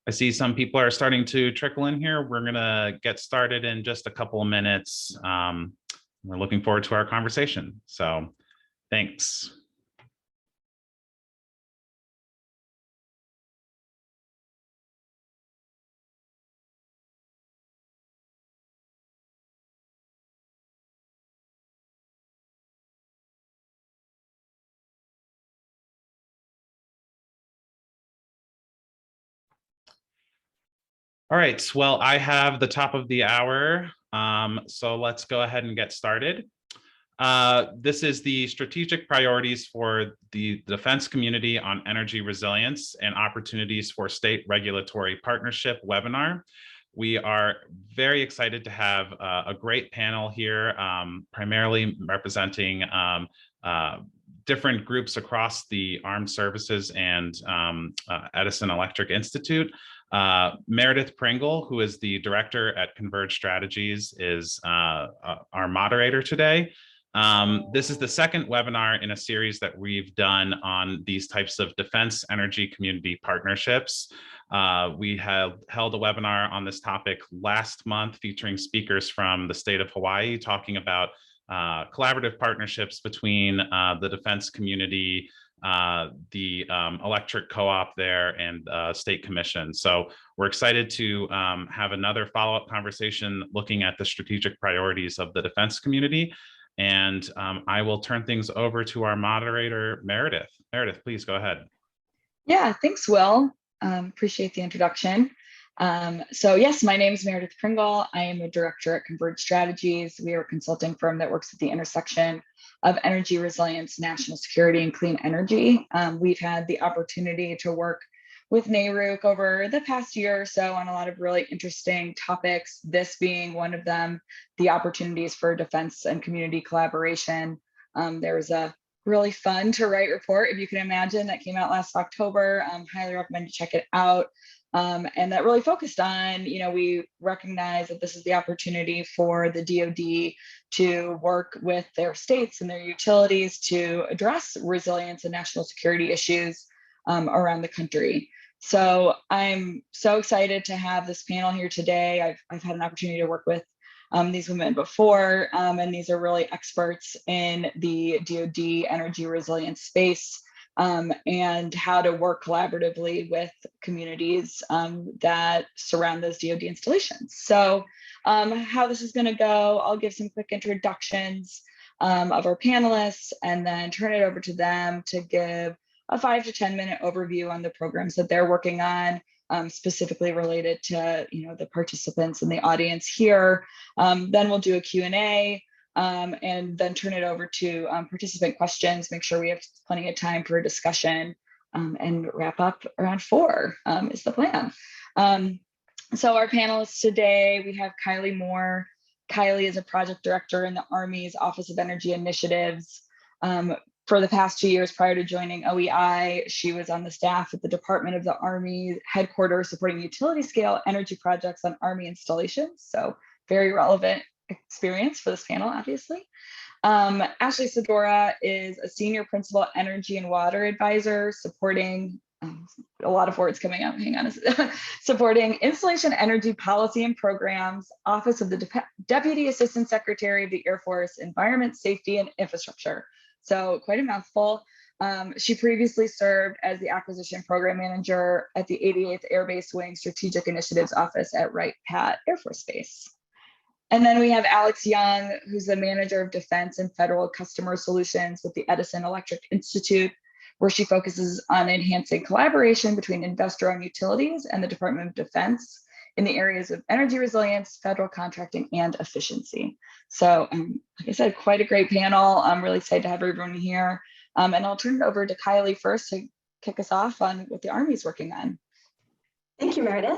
I see some people are starting to trickle in here. We're going to get started in just a couple of minutes. We're looking forward to our conversation. So thanks. All right, well, I have the top of the hour, so let's go ahead and get started. This is the strategic priorities for the defense community on energy resilience and opportunities for state regulatory partnership webinar. We are very excited to have a great panel here, primarily representing different groups across the armed services and Edison Electric Institute. Meredith Pringle, who is the director at Converge Strategies, is our moderator today. This is the second webinar in a series that we've done on these types of defense energy community partnerships. We have held a webinar on this topic last month featuring speakers from the state of Hawaii talking about collaborative partnerships between the defense community, the electric co-op there, and state commission. So we're excited to have another follow-up conversation looking at the strategic priorities of the defense community. And I will turn things over to our moderator, Meredith. Meredith, please go ahead. Yeah, thanks, Will. Appreciate the introduction. So yes, my name is Meredith Pringle. I am a director at Converge Strategies. We are a consulting firm that works at the intersection of energy resilience, national security, and clean energy. We've had the opportunity to work with NARUC over the past year or so on a lot of really interesting topics, this being one of them, the opportunities for defense and community collaboration. There was a really fun to write report, if you can imagine, that came out last October. Highly recommend you check it out. And that really focused on, we recognize that this is the opportunity for the DoD to work with their states and their utilities to address resilience and national security issues around the country. So I'm so excited to have this panel here today. I've had an opportunity to work with these women before, and these are really experts in the DoD energy resilience space. And how to work collaboratively with communities that surround those DoD installations. So how this is going to go, I'll give some quick introductions of our panelists and then turn it over to them to give a 5 to 10 minute overview on the programs that they're working on, specifically related to the participants in the audience here. Then we'll do a Q&A. And then turn it over to participant questions, make sure we have plenty of time for a discussion, and wrap up around 4 is the plan. So our panelists today, we have Kylie Moore. Kylie is a project director in the Army's Office of Energy Initiatives. For the past 2 years prior to joining OEI, she was on the staff at the Department of the Army headquarters supporting utility scale energy projects on Army installations. So very relevant experience for this panel, obviously. Ashley Sedora is a senior principal energy and water advisor supporting, a lot of words coming up, hang on, supporting installation energy policy and programs, Office of the Deputy Assistant Secretary of the Air Force, Environment, Safety, and Infrastructure. So quite a mouthful. She previously served as the Acquisition Program Manager at the 88th Air Base Wing Strategic Initiatives Office at Wright-Patt Air Force Base. And then we have Alex Young, who's the Manager of Defense and Federal Customer Solutions with the Edison Electric Institute, where she focuses on enhancing collaboration between investor-owned utilities and the Department of Defense in the areas of energy resilience, federal contracting, and efficiency. So, like I said, quite a great panel. I'm really excited to have everyone here. And I'll turn it over to Kylie first to kick us off on what the Army's working on. Thank you, Meredith.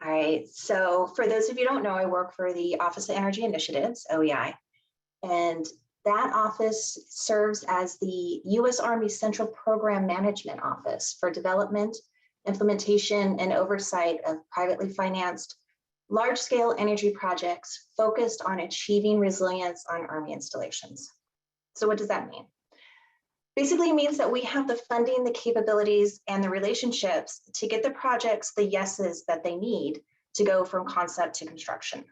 All right, so for those of you who don't know, I work for the Office of Energy Initiatives, OEI, and that office serves as the U.S. Army Central Program Management Office for development, implementation, and oversight of privately financed large-scale energy projects focused on achieving resilience on Army installations. So what does that mean? Basically means that we have the funding, the capabilities, and the relationships to get the projects the yeses that they need to go from concept to construction.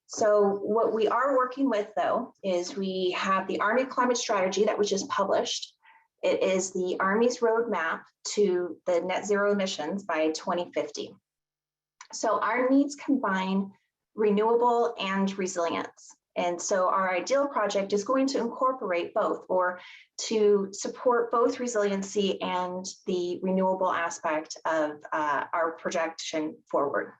So what we are working with, though, is we have the Army Climate Strategy that was just published. It is the Army's roadmap to the net zero emissions by 2050. So our needs combine renewable and resilience. And so our ideal project is going to incorporate both, or to support both resiliency and the renewable aspect of our projection forward.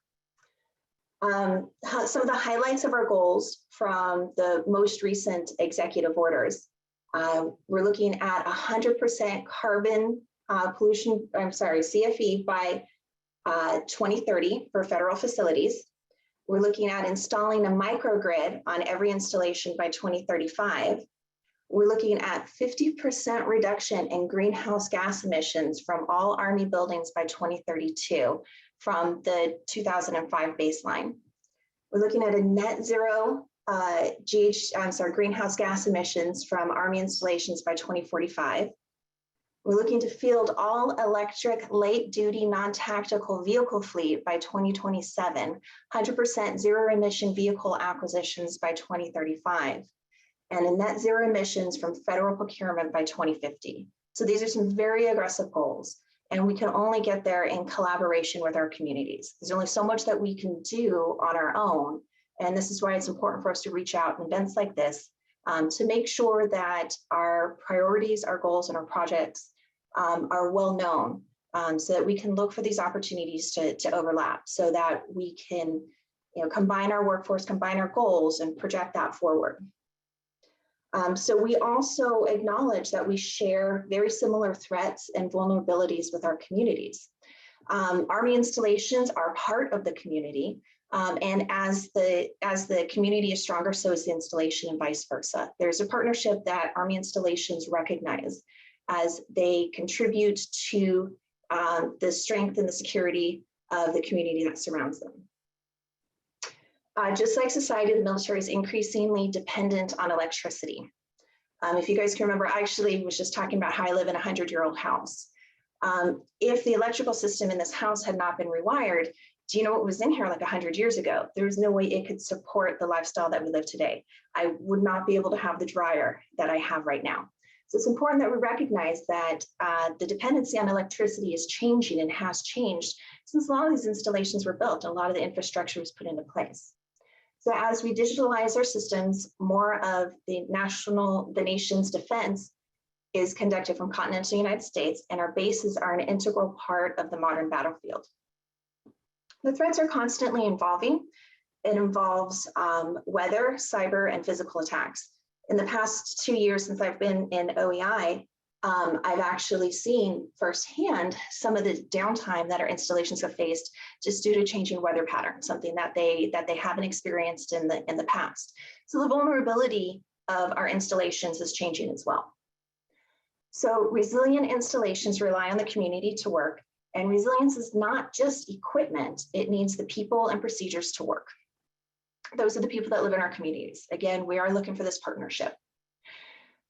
Some of the highlights of our goals from the most recent executive orders. We're looking at 100% carbon pollution, CFE by 2030 for federal facilities. We're looking at installing a microgrid on every installation by 2035. We're looking at 50% reduction in greenhouse gas emissions from all Army buildings by 2032 from the 2005 baseline. We're looking at a net zero greenhouse gas emissions from Army installations by 2045. We're looking to field all electric light duty non-tactical vehicle fleet by 2027, 100% zero emission vehicle acquisitions by 2035, and a net zero emissions from federal procurement by 2050. So these are some very aggressive goals, and we can only get there in collaboration with our communities. There's only so much that we can do on our own, and this is why it's important for us to reach out in events like this to make sure that our priorities, our goals, and our projects are well known, so that we can look for these opportunities to overlap, so that we can combine our workforce, combine our goals, and project that forward. So we also acknowledge that we share very similar threats and vulnerabilities with our communities. Army installations are part of the community, and as the community is stronger, so is the installation, and vice versa. There's a partnership that Army installations recognize as they contribute to the strength and the security of the community that surrounds them. Just like society, the military is increasingly dependent on electricity. If you guys can remember, I actually was just talking about how I live in a 100-year-old house. If the electrical system in this house had not been rewired, do you know what was in here like 100 years ago? There was no way it could support the lifestyle that we live today. I would not be able to have the dryer that I have right now. So it's important that we recognize that the dependency on electricity is changing and has changed since a lot of these installations were built, and a lot of the infrastructure was put into place. So as we digitalize our systems, more of the nation's defense is conducted from continental United States, and our bases are an integral part of the modern battlefield. The threats are constantly evolving. It involves weather, cyber, and physical attacks. In the past 2 years since I've been in OEI, I've actually seen firsthand some of the downtime that our installations have faced just due to changing weather patterns, something that they haven't experienced in the past. So the vulnerability of our installations is changing as well. So resilient installations rely on the community to work, and resilience is not just equipment, it needs the people and procedures to work. Those are the people that live in our communities. Again, we are looking for this partnership.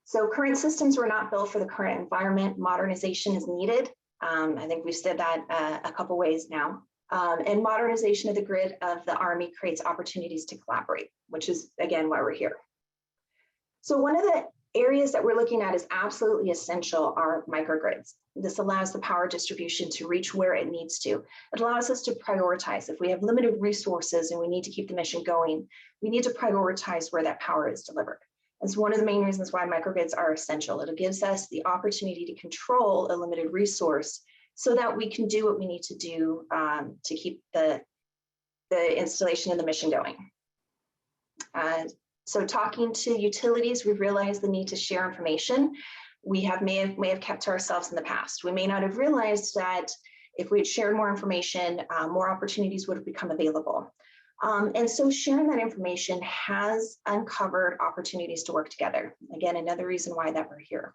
So current systems were not built for the current environment. Modernization is needed. I think we've said that a couple ways now. And modernization of the grid of the Army creates opportunities to collaborate, which is, again, why we're here. So one of the areas that we're looking at is absolutely essential are microgrids. This allows the power distribution to reach where it needs to. It allows us to prioritize. If we have limited resources and we need to keep the mission going, we need to prioritize where that power is delivered. It's one of the main reasons why microgrids are essential. It gives us the opportunity to control a limited resource so that we can do what we need to do to keep the installation and the mission going. So talking to utilities, we've realized the need to share information. We may have kept to ourselves in the past. We may not have realized that if we had shared more information, more opportunities would have become available. And so sharing that information has uncovered opportunities to work together. Again, another reason why that we're here.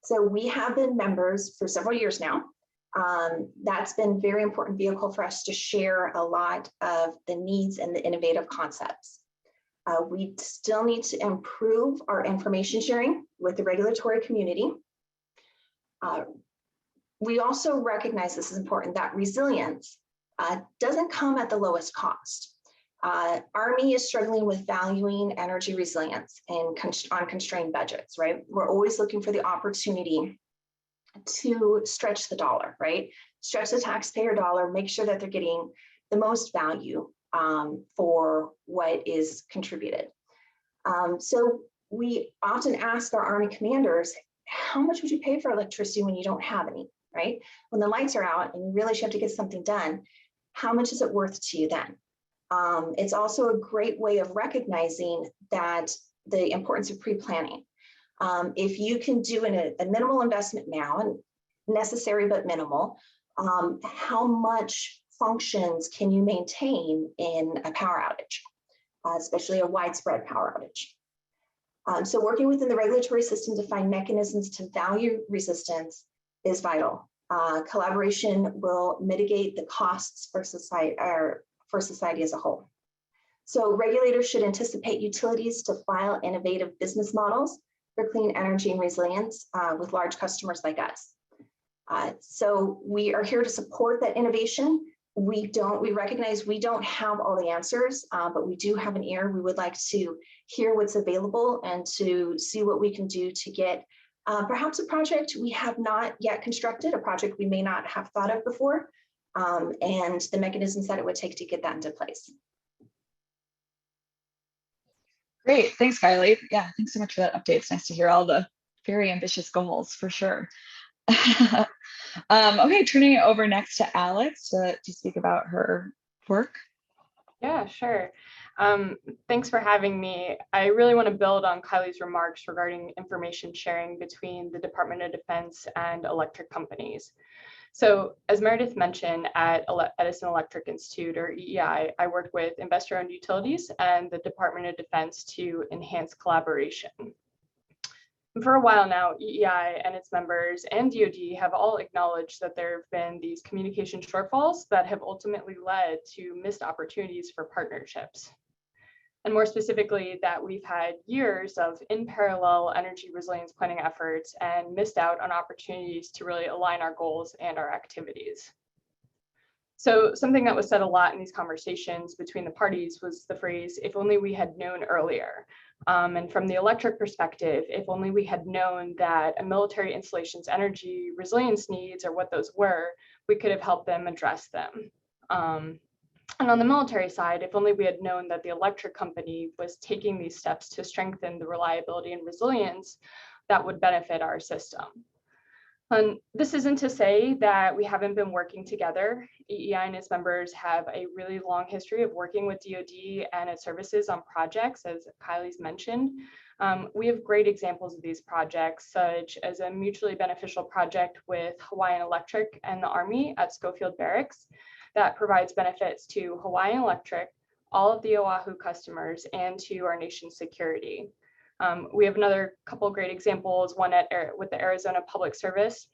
So we have been members for several years now. That's been a very important vehicle for us to share a lot of the needs and the innovative concepts. We still need to improve our information sharing. with the regulatory community. We also recognize, this is important, that resilience doesn't come at the lowest cost. Army is struggling with valuing energy resilience on constrained budgets, right? We're always looking for the opportunity to stretch the dollar, right? Stretch the taxpayer dollar, make sure that they're getting the most value for what is contributed. So we often ask our Army commanders, how much would you pay for electricity when you don't have any, right? When the lights are out and you really have to get something done, how much is it worth to you then? It's also a great way of recognizing that the importance of pre-planning. If you can do a minimal investment now, and necessary but minimal, how much functions can you maintain in a power outage, especially a widespread power outage? So working within the regulatory system to find mechanisms to value resistance is vital. Collaboration will mitigate the costs for society as a whole. So regulators should anticipate utilities to file innovative business models for clean energy and resilience with large customers like us. So we are here to support that innovation. We recognize we don't have all the answers, but we do have an ear. We would like to hear what's available and to see what we can do to get perhaps a project we have not yet constructed, a project we may not have thought of before, and the mechanisms that it would take to get that into place. Great, thanks, Kylie. Yeah, thanks so much for that update. It's nice to hear all the very ambitious goals for sure. Okay, turning it over next to Alex to speak about her work. Yeah, sure. Thanks for having me. I really want to build on Kylie's remarks regarding information sharing between the Department of Defense and electric companies. So as Meredith mentioned, at Edison Electric Institute, or EEI, I work with investor-owned utilities and the Department of Defense to enhance collaboration. And for a while now, EEI and its members and DoD have all acknowledged that there have been these communication shortfalls that have ultimately led to missed opportunities for partnerships. And more specifically, that we've had years of in parallel energy resilience planning efforts and missed out on opportunities to really align our goals and our activities. So something that was said a lot in these conversations between the parties was the phrase, if only we had known earlier. And from the electric perspective, if only we had known that a military installation's energy resilience needs or what those were, we could have helped them address them. And on the military side, if only we had known that the electric company was taking these steps to strengthen the reliability and resilience that would benefit our system. And this isn't to say that we haven't been working together. EEI and its members have a really long history of working with DoD and its services on projects, as Kylie's mentioned. We have great examples of these projects, such as a mutually beneficial project with Hawaiian Electric and the Army at Schofield Barracks that provides benefits to Hawaiian Electric, all of the Oahu customers, and to our nation's security. We have another couple of great examples, one with the Arizona Public Service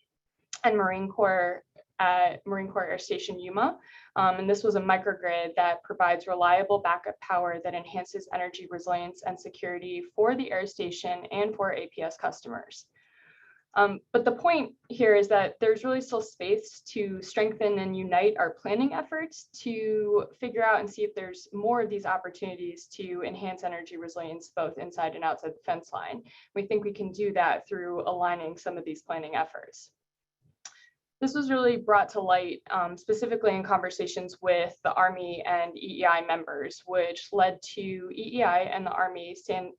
and Marine Corps Air Station Yuma. And this was a microgrid that provides reliable backup power that enhances energy resilience and security for the air station and for APS customers. But the point here is that there's really still space to strengthen and unite our planning efforts to figure out and see if there's more of these opportunities to enhance energy resilience, both inside and outside the fence line. We think we can do that through aligning some of these planning efforts. This was really brought to light specifically in conversations with the Army and EEI members, which led to EEI and the Army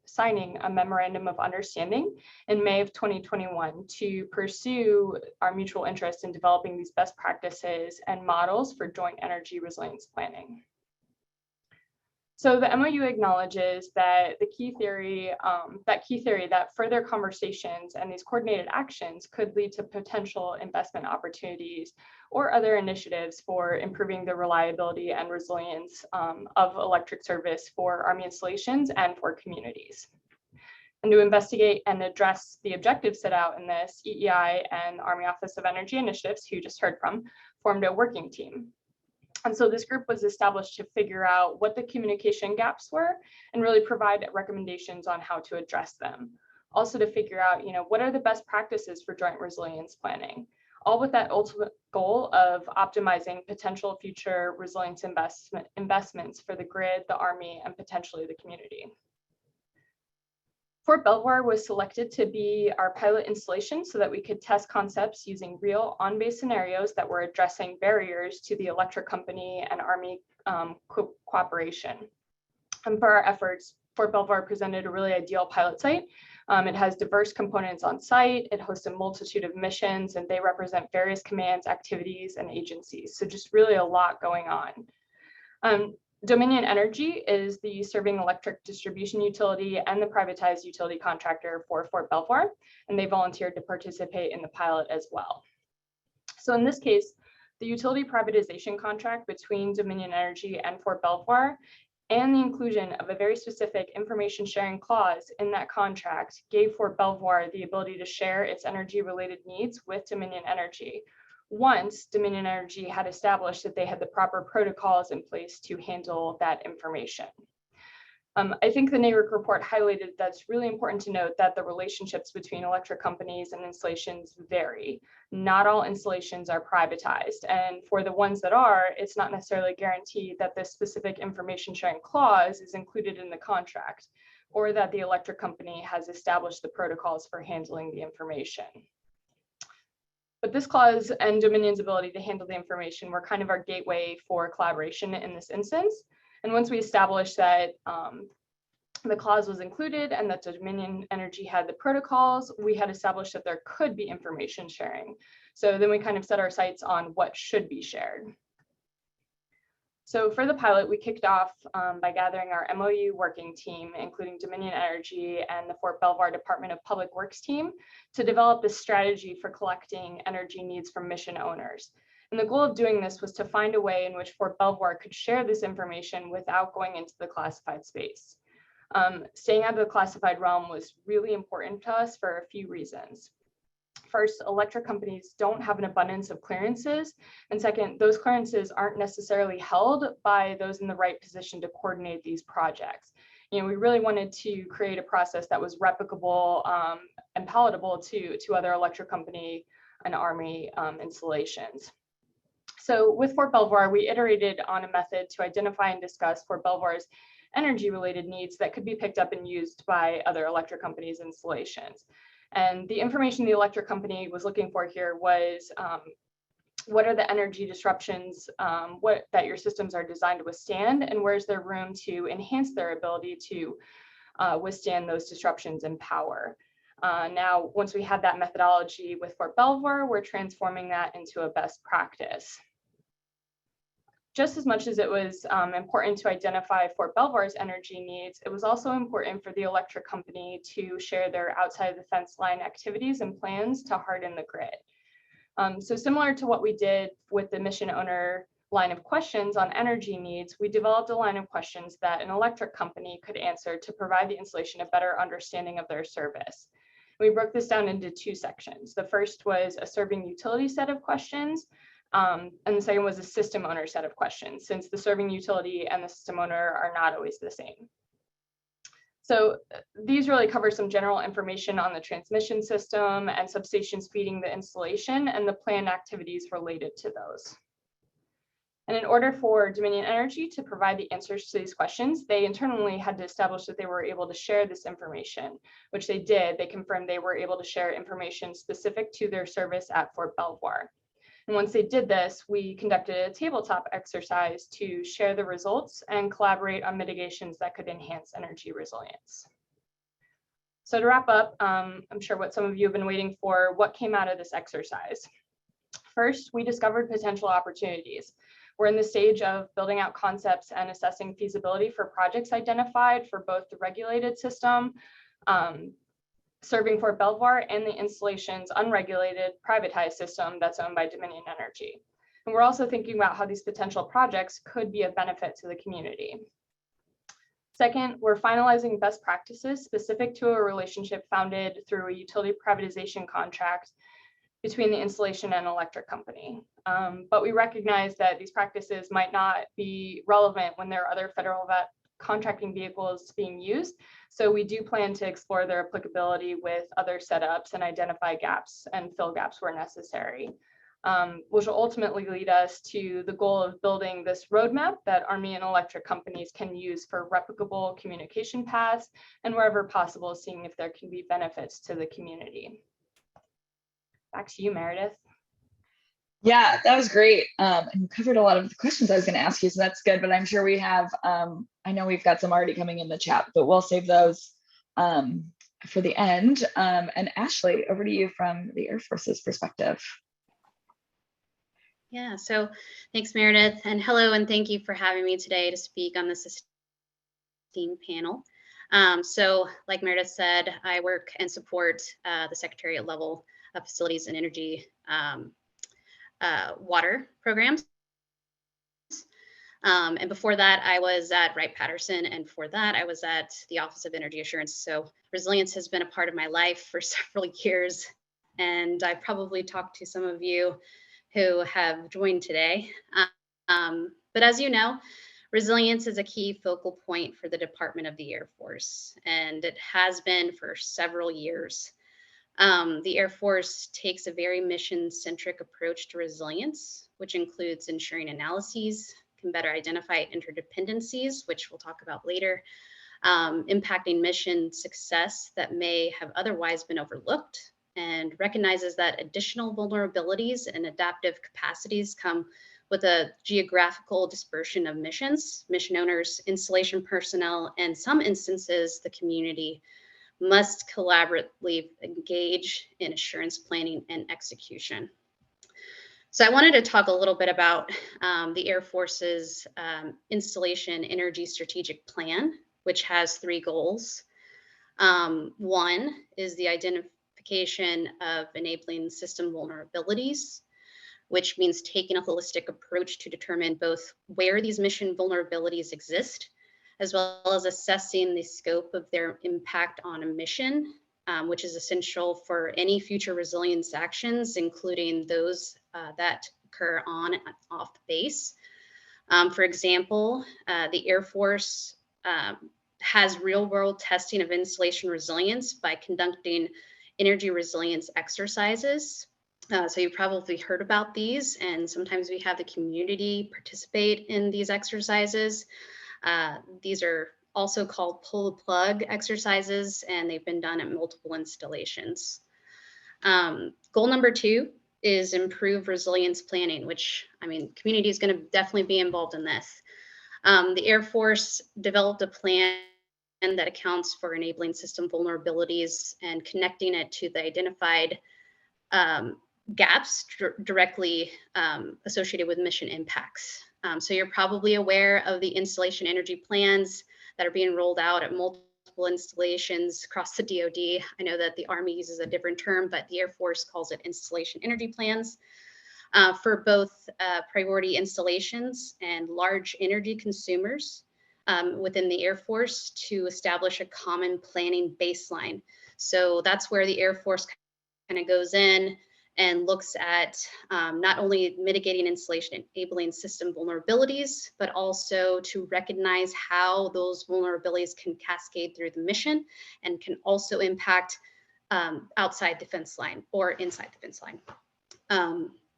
signing a memorandum of understanding in May of 2021 to pursue our mutual interest in developing these best practices and models for joint energy resilience planning. So the MOU acknowledges that the key theory that further conversations and these coordinated actions could lead to potential investment opportunities or other initiatives for improving the reliability and resilience of electric service for Army installations and for communities. And to investigate and address the objectives set out in this, EEI and Army Office of Energy Initiatives, who you just heard from, formed a working team. And so this group was established to figure out what the communication gaps were and really provide recommendations on how to address them. also to figure out, what are the best practices for joint resilience planning, all with that ultimate goal of optimizing potential future resilience investments for the grid, the Army, and potentially the community. Fort Belvoir was selected to be our pilot installation so that we could test concepts using real on-base scenarios that were addressing barriers to the electric company and Army cooperation. And for our efforts, Fort Belvoir presented a really ideal pilot site. It has diverse components on site, it hosts a multitude of missions, and they represent various commands, activities, and agencies. So just really a lot going on. Dominion Energy is the serving electric distribution utility and the privatized utility contractor for Fort Belvoir, and they volunteered to participate in the pilot as well. So in this case, the utility privatization contract between Dominion Energy and Fort Belvoir and the inclusion of a very specific information sharing clause in that contract gave Fort Belvoir the ability to share its energy related needs with Dominion Energy, once Dominion Energy had established that they had the proper protocols in place to handle that information. I think the NARIC report highlighted that's really important to note that the relationships between electric companies and installations vary. Not all installations are privatized, and for the ones that are, it's not necessarily guaranteed that this specific information sharing clause is included in the contract, or that the electric company has established the protocols for handling the information. But this clause and Dominion's ability to handle the information were kind of our gateway for collaboration in this instance. And once we established that the clause was included and that Dominion Energy had the protocols, we had established that there could be information sharing. So then we kind of set our sights on what should be shared. So for the pilot, we kicked off by gathering our MOU working team, including Dominion Energy and the Fort Belvoir Department of Public Works team, to develop this strategy for collecting energy needs from mission owners. And the goal of doing this was to find a way in which Fort Belvoir could share this information without going into the classified space. Staying out of the classified realm was really important to us for a few reasons. First, electric companies don't have an abundance of clearances. And second, those clearances aren't necessarily held by those in the right position to coordinate these projects. We really wanted to create a process that was replicable and palatable to other electric company and Army installations. So with Fort Belvoir, we iterated on a method to identify and discuss Fort Belvoir's energy-related needs that could be picked up and used by other electric companies' installations. And the information the electric company was looking for here was what are the energy disruptions that your systems are designed to withstand, and where's there room to enhance their ability to withstand those disruptions in power. Now, once we had that methodology with Fort Belvoir, we're transforming that into a best practice. Just as much as it was important to identify Fort Belvoir's energy needs, it was also important for the electric company to share their outside the fence line activities and plans to harden the grid. So similar to what we did with the mission owner line of questions on energy needs, we developed a line of questions that an electric company could answer to provide the installation a better understanding of their service. We broke this down into two sections. The first was a serving utility set of questions, and the second was a system owner set of questions, since the serving utility and the system owner are not always the same. So these really cover some general information on the transmission system and substations feeding the installation and the planned activities related to those. And in order for Dominion Energy to provide the answers to these questions, they internally had to establish that they were able to share this information, which they did. They confirmed they were able to share information specific to their service at Fort Belvoir. And once they did this, we conducted a tabletop exercise to share the results and collaborate on mitigations that could enhance energy resilience. So to wrap up, I'm sure what some of you have been waiting for, what came out of this exercise? First, we discovered potential opportunities. We're in the stage of building out concepts and assessing feasibility for projects identified for both the regulated system, serving Fort Belvoir, and the installation's unregulated privatized system that's owned by Dominion Energy. And we're also thinking about how these potential projects could be of benefit to the community. Second, we're finalizing best practices specific to a relationship founded through a utility privatization contract between the installation and electric company. But we recognize that these practices might not be relevant when there are other federal contracting vehicles being used. So we do plan to explore their applicability with other setups and identify gaps and fill gaps where necessary, which will ultimately lead us to the goal of building this roadmap that Army and electric companies can use for replicable communication paths, and wherever possible, seeing if there can be benefits to the community. Back to you, Meredith. Yeah, that was great. And you covered a lot of the questions I was going to ask you, so that's good. But I'm sure we have, I know we've got some already coming in the chat, but we'll save those for the end. And Ashley, over to you from the Air Force's perspective. Yeah, so thanks, Meredith, and hello, and thank you for having me today to speak on this esteemed panel. So like Meredith said, I work and support the secretariat level of facilities and energy water programs. And before that, I was at Wright-Patterson, and before that, I was at the Office of Energy Assurance. So resilience has been a part of my life for several years, and I've probably talked to some of you who have joined today. But as you know, resilience is a key focal point for the Department of the Air Force, and it has been for several years. The Air Force takes a very mission-centric approach to resilience, which includes ensuring analyses can better identify interdependencies, which we'll talk about later, impacting mission success that may have otherwise been overlooked, and recognizes that additional vulnerabilities and adaptive capacities come with a geographical dispersion of missions, mission owners, installation personnel, and some instances, the community must collaboratively engage in assurance planning and execution. So I wanted to talk a little bit about the Air Force's installation energy strategic plan, which has 3 goals. One is the identification of enabling system vulnerabilities, which means taking a holistic approach to determine both where these mission vulnerabilities exist, as well as assessing the scope of their impact on a mission, which is essential for any future resilience actions, including those that occur on and off the base. For example, the Air Force has real-world testing of installation resilience by conducting energy resilience exercises. So you've probably heard about these, and sometimes we have the community participate in these exercises. These are also called pull the plug exercises, and they've been done at multiple installations. Goal number 2 is improve resilience planning, which, I mean, community is going to definitely be involved in this. The Air Force developed a plan that accounts for enabling system vulnerabilities and connecting it to the identified gaps directly associated with mission impacts. So you're probably aware of the installation energy plans that are being rolled out at multiple installations across the DoD. I know that the Army uses a different term, but the Air Force calls it installation energy plans for both priority installations and large energy consumers within the Air Force to establish a common planning baseline. So that's where the Air Force kind of goes in and looks at not only mitigating installation enabling system vulnerabilities, but also to recognize how those vulnerabilities can cascade through the mission and can also impact outside defense line or inside defense line.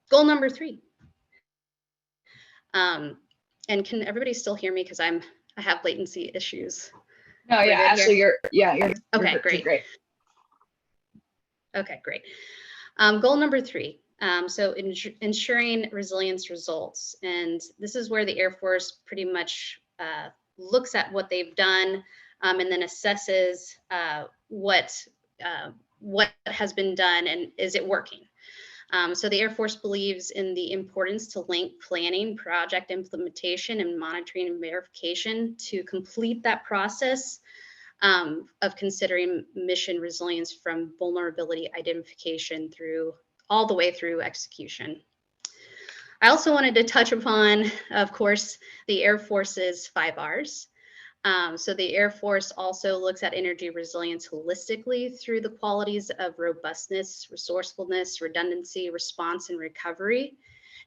Goal number 3. And can everybody still hear me? Because I have latency issues. No, yeah, Ashley, you're okay, great. Okay, great. Goal number 3. So ensuring resilience results. And this is where the Air Force pretty much looks at what they've done and then assesses what has been done and is it working. So the Air Force believes in the importance to link planning, project implementation, and monitoring and verification to complete that process of considering mission resilience from vulnerability identification through all the way through execution. I also wanted to touch upon, of course, the Air Force's 5 Rs. So the Air Force also looks at energy resilience holistically through the qualities of robustness, resourcefulness, redundancy, response, and recovery.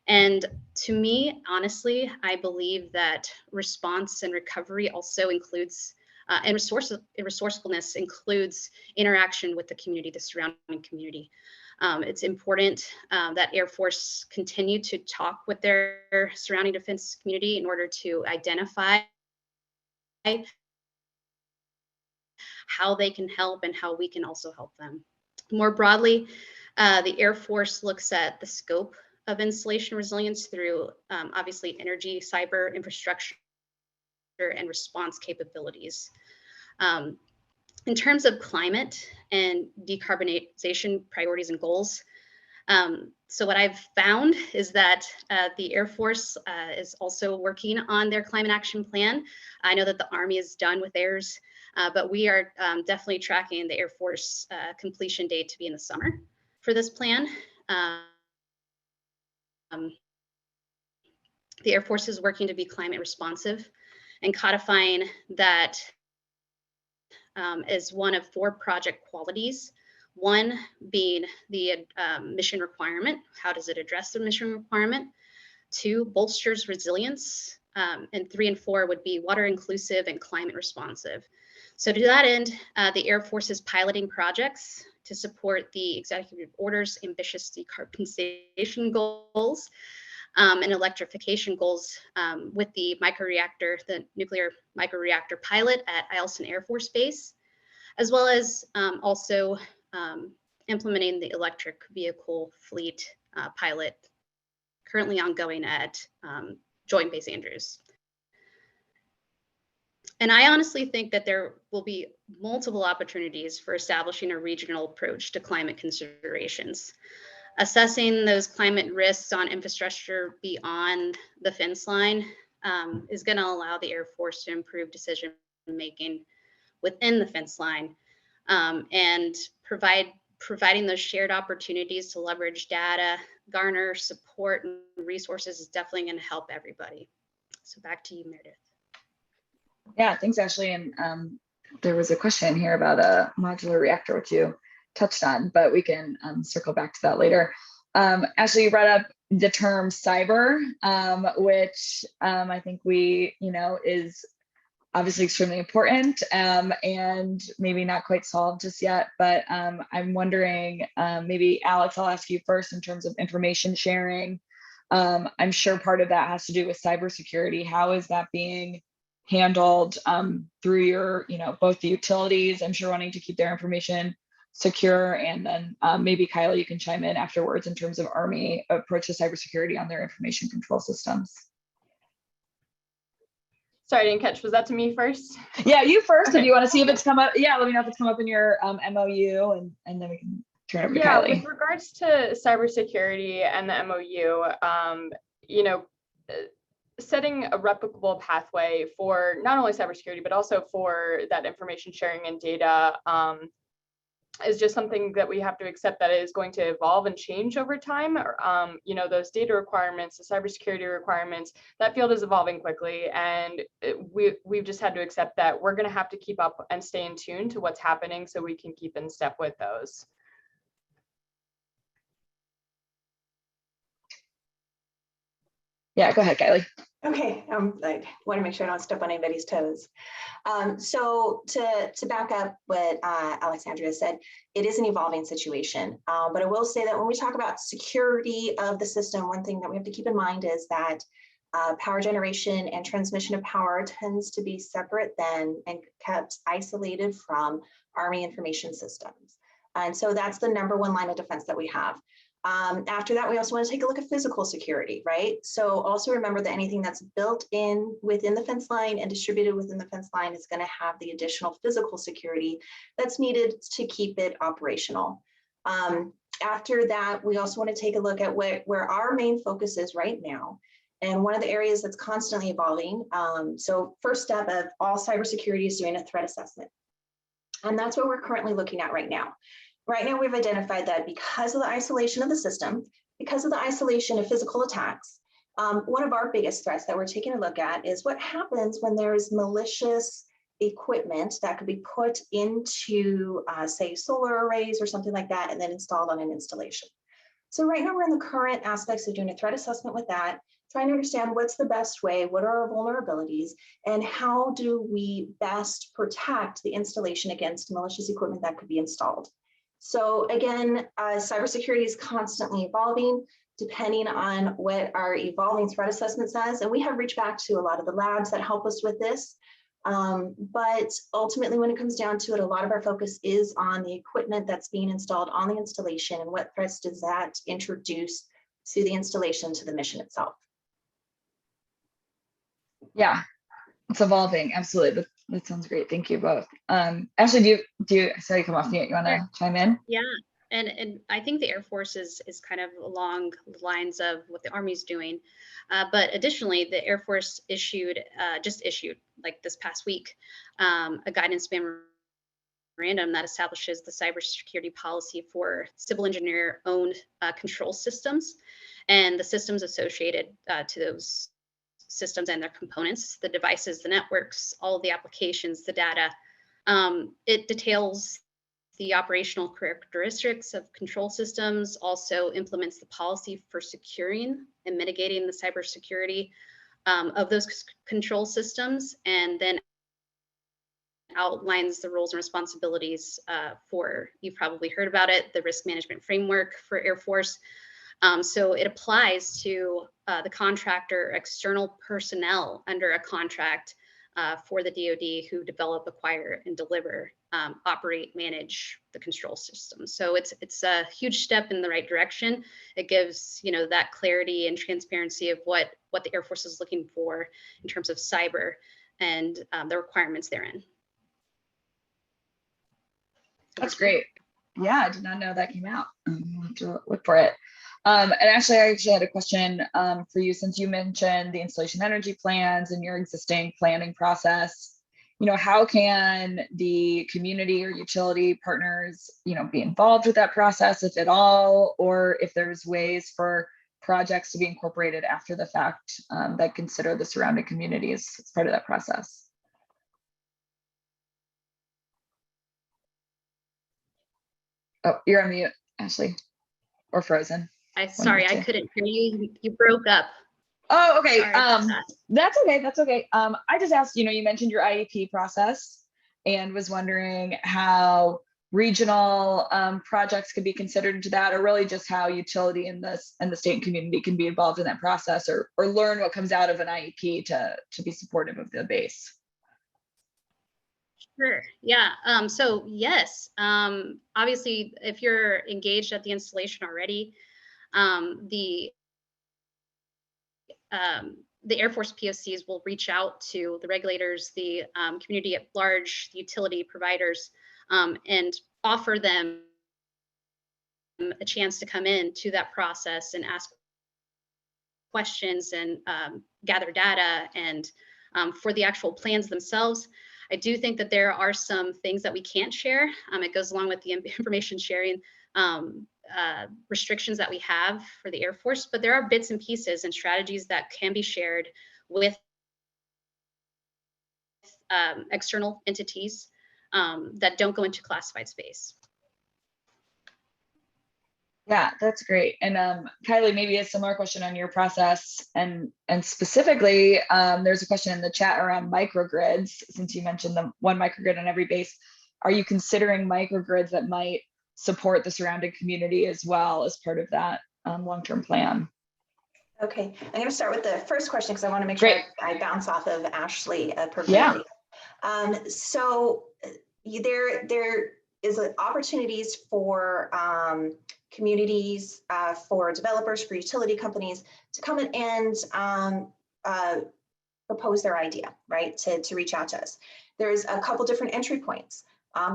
And to me, honestly, I believe that response and recovery also includes, and resourcefulness includes interaction with the community, the surrounding community. It's important that Air Force continue to talk with their surrounding defense community in order to identify how they can help and how we can also help them. More broadly, the Air Force looks at the scope of installation resilience through obviously energy, cyber infrastructure, and response capabilities. In terms of climate and decarbonization priorities and goals, so what I've found is that the Air Force is also working on their climate action plan. I know that the Army is done with theirs, but we are definitely tracking the Air Force completion date to be in the summer for this plan. The Air Force is working to be climate responsive and codifying that as one of 4 project qualities. 1 being the mission requirement. How does it address the mission requirement? 2, bolsters resilience. And 3 and 4 would be water inclusive and climate responsive. So to that end, the Air Force is piloting projects to support the executive order's ambitious decarbonization goals and electrification goals with the microreactor, the nuclear microreactor pilot at Eielson Air Force Base, as well as also implementing the electric vehicle fleet pilot currently ongoing at Joint Base Andrews. And I honestly think that there will be multiple opportunities for establishing a regional approach to climate considerations. Assessing those climate risks on infrastructure beyond the fence line is going to allow the Air Force to improve decision making within the fence line and providing those shared opportunities to leverage data, garner support and resources is definitely going to help everybody. So back to you, Meredith. Yeah, thanks, Ashley. And there was a question here about a modular reactor, which you touched on, but we can circle back to that later. Ashley, you brought up the term cyber, which I think is obviously extremely important and maybe not quite solved just yet, but I'm wondering, maybe Alex, I'll ask you first in terms of information sharing. I'm sure part of that has to do with cybersecurity. How is that being handled through your, both the utilities, I'm sure wanting to keep their information secure, and then maybe Kyle, you can chime in afterwards in terms of Army approach to cybersecurity on their information control systems. Sorry, I didn't catch. Was that to me first? Yeah, you first. Okay. If you want to see if it's come up, let me know if it's come up in your MOU, and then we can turn it over to Kylie. With regards to cybersecurity and the MOU, setting a replicable pathway for not only cybersecurity, but also for that information sharing and data is just something that we have to accept that it is going to evolve and change over time. Those data requirements, the cybersecurity requirements, that field is evolving quickly, and we've just had to accept that we're going to have to keep up and stay in tune to what's happening so we can keep in step with those. Yeah, go ahead, Kylie. Okay, I want to make sure I don't step on anybody's toes. So to back up what Alexandria said, it is an evolving situation. But I will say that when we talk about security of the system, one thing that we have to keep in mind is that power generation and transmission of power tends to be separate then and kept isolated from Army information systems. And so that's the #1 line of defense that we have. After that, we also want to take a look at physical security, right? So also remember that anything that's built in within the fence line and distributed within the fence line is going to have the additional physical security that's needed to keep it operational. After that, we also want to take a look at where our main focus is right now. And one of the areas that's constantly evolving. So first step of all cybersecurity is doing a threat assessment. And that's what we're currently looking at right now. Right now, we've identified that because of the isolation of the system, because of the isolation of physical attacks, one of our biggest threats that we're taking a look at is what happens when there's malicious equipment that could be put into, say, solar arrays or something like that, and then installed on an installation. So right now we're in the current aspects of doing a threat assessment with that, trying to understand what's the best way, what are our vulnerabilities, and how do we best protect the installation against malicious equipment that could be installed. So again, cybersecurity is constantly evolving depending on what our evolving threat assessment says. And we have reached back to a lot of the labs that help us with this. But ultimately, when it comes down to it, a lot of our focus is on the equipment that's being installed on the installation and what threats does that introduce to the installation, to the mission itself. Yeah, it's evolving. Absolutely. That sounds great. Thank you both. Ashley, do you sorry, come off mute. You want to chime in? Yeah. And I think the Air Force is kind of along the lines of what the Army's doing. But additionally, the Air Force just issued, like this past week, a guidance memorandum that establishes the cybersecurity policy for civil engineer-owned control systems and the systems associated to those systems and their components, the devices, the networks, all of the applications, the data. It details the operational characteristics of control systems, also implements the policy for securing and mitigating the cybersecurity of those control systems, and then outlines the roles and responsibilities for, you've probably heard about it, the risk management framework for Air Force. So it applies to the contractor, external personnel under a contract for the DoD who develop, acquire, and deliver, operate, manage the control system. So it's a huge step in the right direction. It gives, you know, that clarity and transparency of what the Air Force is looking for in terms of cyber and the requirements therein. That's great. Yeah, I did not know that came out. I'll have to look for it. And actually, I actually had a question for you, since you mentioned the installation energy plans and your existing planning process. You know, how can the community or utility partners, you know, be involved with that process, if at all, or if there's ways for projects to be incorporated after the fact that consider the surrounding communities as part of that process? Oh, you're on mute, Ashley, or frozen. Sorry, I couldn't hear you. You broke up. Oh, okay. That's okay. That's okay. I just asked, you know, you mentioned your IEP process and was wondering how regional projects could be considered into that, or really just how utility and the state and community can be involved in that process, or learn what comes out of an IEP to be supportive of the base. Sure. Yeah. So yes, obviously, if you're engaged at the installation already, the Air Force POCs will reach out to the regulators, the community at large, the utility providers, and offer them a chance to come in to that process and ask questions and gather data. And for the actual plans themselves, I do think that there are some things that we can't share. It goes along with the information sharing restrictions that we have for the Air Force, but there are bits and pieces and strategies that can be shared with external entities that don't go into classified space. Yeah, that's great. And Kylie, maybe a similar question on your process, and specifically, there's a question in the chat around microgrids. Since you mentioned the one microgrid on every base, are you considering microgrids that might support the surrounding community as well as part of that long-term plan? Okay, I'm going to start with the first question because I want to make sure I bounce off of Ashley appropriately. Yeah. So there is opportunities for communities, for developers, for utility companies to come in and propose their idea, right? To reach out to us. There's a couple different entry points.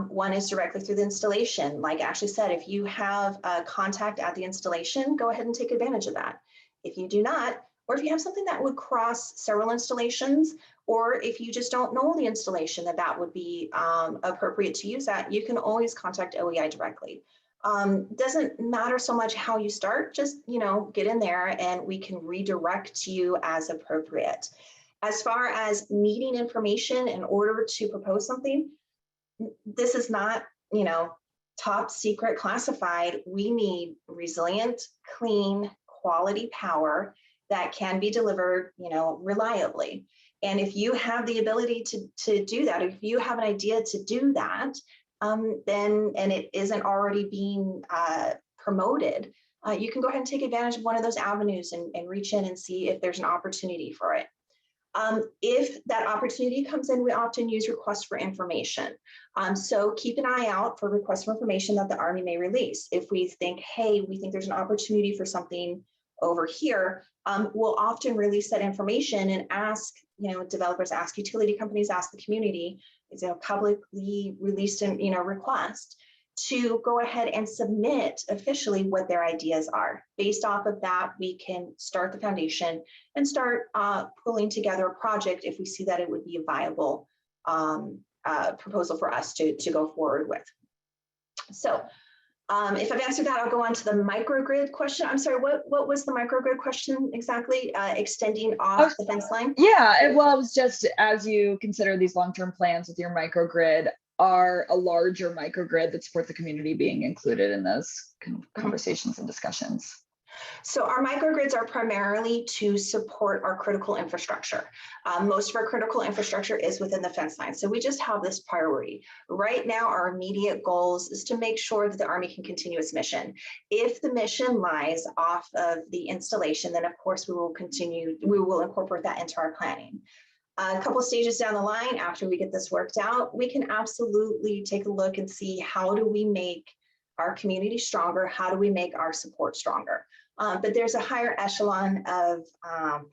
One is directly through the installation. Like Ashley said, if you have a contact at the installation, go ahead and take advantage of that. If you do not, or if you have something that would cross several installations, or if you just don't know the installation that would be appropriate to use that, you can always contact OEI directly. Doesn't matter so much how you start, just, you know, get in there and we can redirect you as appropriate. As far as needing information in order to propose something, this is not, you know, top secret classified, we need resilient, clean, quality power that can be delivered, reliably. And if you have the ability to do that, if you have an idea to do that, then, and it isn't already being promoted, you can go ahead and take advantage of one of those avenues and reach in and see if there's an opportunity for it. If that opportunity comes in, we often use requests for information. So keep an eye out for requests for information that the Army may release. If we think, hey, we think there's an opportunity for something over here, we'll often release that information and ask, developers, ask utility companies, ask the community, it's a publicly released, request to go ahead and submit officially what their ideas are. Based off of that, we can start the foundation and start pulling together a project if we see that it would be a viable proposal for us to go forward with. So if I've answered that, I'll go on to the microgrid question. I'm sorry, what was the microgrid question exactly? Extending off the fence line? Yeah, well, it was just as you consider these long-term plans with your microgrid, are a larger microgrid that supports the community being included in those conversations and discussions? So our microgrids are primarily to support our critical infrastructure. Most of our critical infrastructure is within the fence line. So we just have this priority. Right now, our immediate goals is to make sure that the Army can continue its mission. If the mission lies off of the installation, then of course we will incorporate that into our planning. A couple of stages down the line, after we get this worked out, we can absolutely take a look and see how do we make our community stronger? How do we make our support stronger? But there's a higher echelon of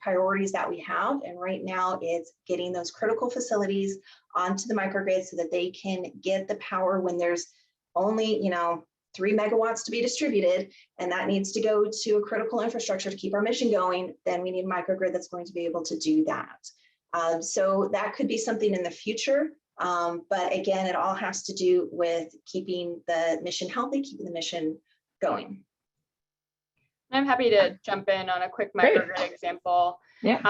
priorities that we have. And right now it's getting those critical facilities onto the microgrid so that they can get the power when there's only, 3 megawatts to be distributed, and that needs to go to a critical infrastructure to keep our mission going. Then we need a microgrid that's going to be able to do that. So that could be something in the future. But again, it all has to do with keeping the mission healthy, keeping the mission going. I'm happy to jump in on a quick microgrid example. Yeah.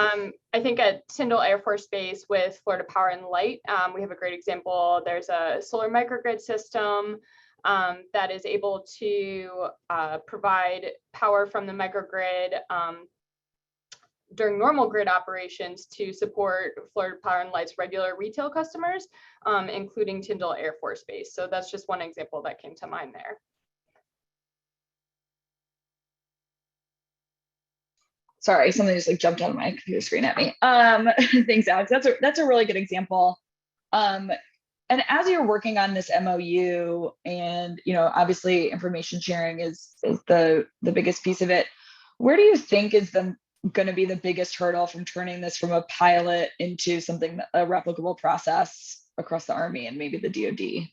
I think at Tyndall Air Force Base with Florida Power and Light, we have a great example. There's a solar microgrid system that is able to provide power from the microgrid during normal grid operations to support Florida Power and Light's regular retail customers, including Tyndall Air Force Base. So that's just one example that came to mind there. Sorry, something just like jumped on my computer screen at me. Thanks, Alex. That's a really good example. And as you're working on this MOU, and obviously information sharing is the biggest piece of it, where do you think is going to be the biggest hurdle from turning this from a pilot into something, a replicable process across the Army and maybe the DoD?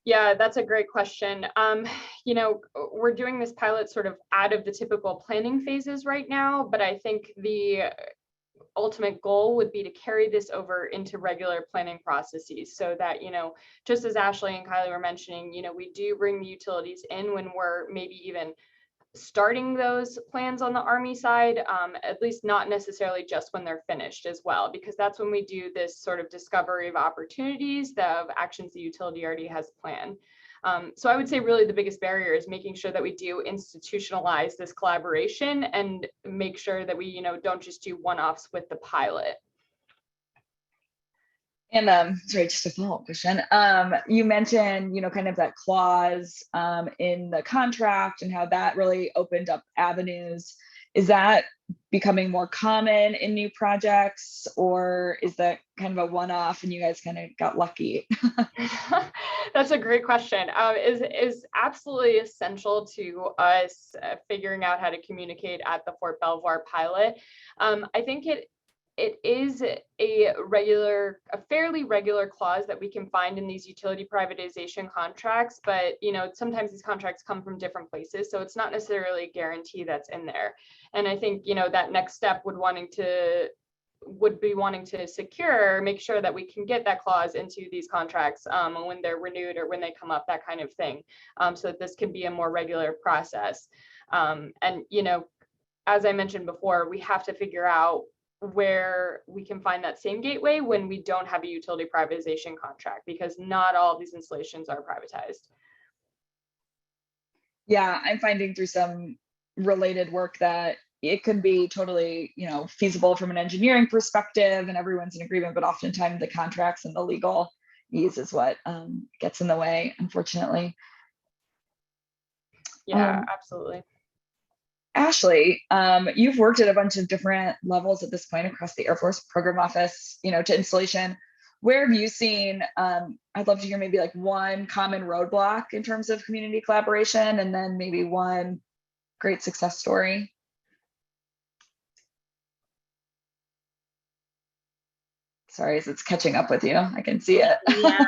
Yeah, that's a great question. We're doing this pilot sort of out of the typical planning phases right now, but I think the ultimate goal would be to carry this over into regular planning processes so that, just as Ashley and Kylie were mentioning, we do bring the utilities in when we're maybe even starting those plans on the Army side, at least not necessarily just when they're finished as well, because that's when we do this sort of discovery of opportunities, of actions the utility already has planned. So I would say really the biggest barrier is making sure that we do institutionalize this collaboration and make sure that we, don't just do one-offs with the pilot. And sorry, just a follow-up question. You mentioned, kind of that clause in the contract and how that really opened up avenues. Is that becoming more common in new projects, or is that kind of a one-off and you guys kind of got lucky? That's a great question. Is absolutely essential to us figuring out how to communicate at the Fort Belvoir pilot. I think it is a fairly regular clause that we can find in these utility privatization contracts, but sometimes these contracts come from different places, so it's not necessarily a guarantee that's in there. And I think that next step would be wanting to make sure that we can get that clause into these contracts when they're renewed or when they come up, that kind of thing, so that this can be a more regular process. And as I mentioned before, we have to figure out where we can find that same gateway when we don't have a utility privatization contract, because not all of these installations are privatized. Yeah, I'm finding through some related work that it can be totally, feasible from an engineering perspective and everyone's in agreement, but oftentimes the contracts and the legal ease is what gets in the way, unfortunately. Yeah, absolutely. Ashley, you've worked at a bunch of different levels at this point across the Air Force Program Office, to installation. Where have you seen, I'd love to hear maybe like one common roadblock in terms of community collaboration, and then maybe one great success story. Sorry, as it's catching up with you. I can see it. Yeah.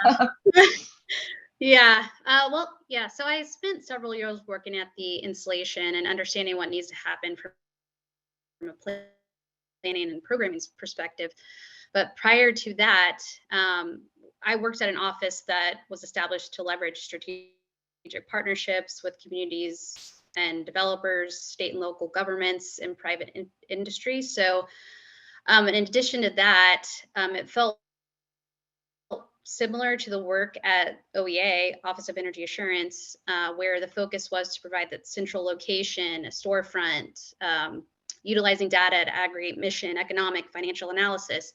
Yeah. Well, yeah. So I spent several years working at the installation and understanding what needs to happen from a planning and programming perspective. But prior to that, I worked at an office that was established to leverage strategic partnerships with communities and developers, state and local governments, and private industry. So in addition to that, it felt similar to the work at OEA, Office of Energy Assurance, where the focus was to provide that central location, a storefront, utilizing data to aggregate mission, economic, financial analysis,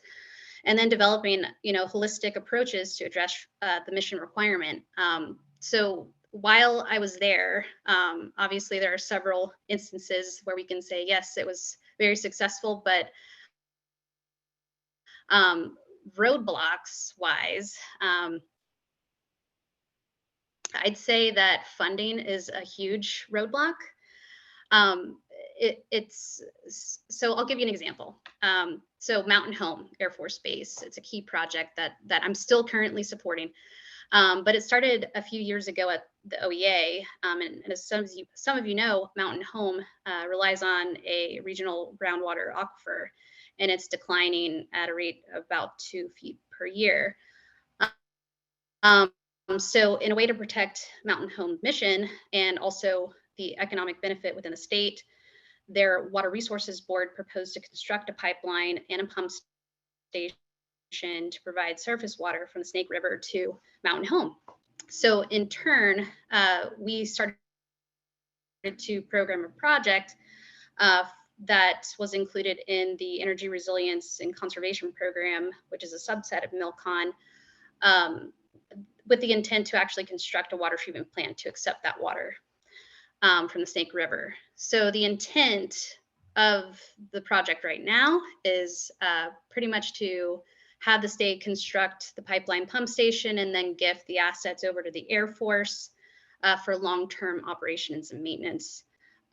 and then developing, holistic approaches to address the mission requirement. So while I was there, obviously there are several instances where we can say, yes, it was very successful, but roadblocks wise, I'd say that funding is a huge roadblock. So I'll give you an example. So Mountain Home Air Force Base, it's a key project that I'm still currently supporting. But it started a few years ago at the OEA, and as some of you know, Mountain Home relies on a regional groundwater aquifer, and it's declining at a rate of about 2 feet per year. So in a way to protect Mountain Home mission and also the economic benefit within the state, their Water Resources Board proposed to construct a pipeline and a pump station to provide surface water from the Snake River to Mountain Home. So in turn, we started to program a project that was included in the Energy Resilience and Conservation Program, which is a subset of MILCON, with the intent to actually construct a water treatment plant to accept that water from the Snake River. So the intent of the project right now is pretty much to have the state construct the pipeline pump station and then gift the assets over to the Air Force for long-term operations and maintenance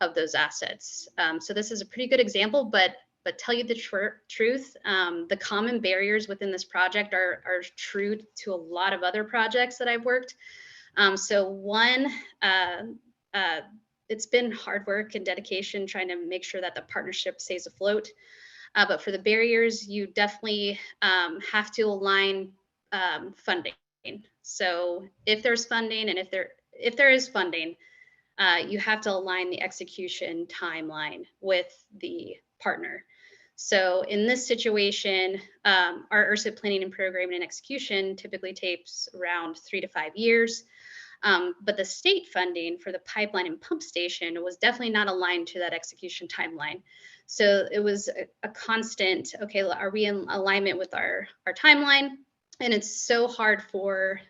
of those assets. So this is a pretty good example, but tell you the truth, the common barriers within this project are true to a lot of other projects that I've worked. So one, it's been hard work and dedication trying to make sure that the partnership stays afloat. But for the barriers, you definitely have to align funding. So if there's funding and if there is funding, you have to align the execution timeline with the partner. So in this situation, our ERSIP planning and programming and execution typically takes around 3 to 5 years. But the state funding for the pipeline and pump station was definitely not aligned to that execution timeline. So it was a constant, okay, are we in alignment with our timeline? And it's so hard for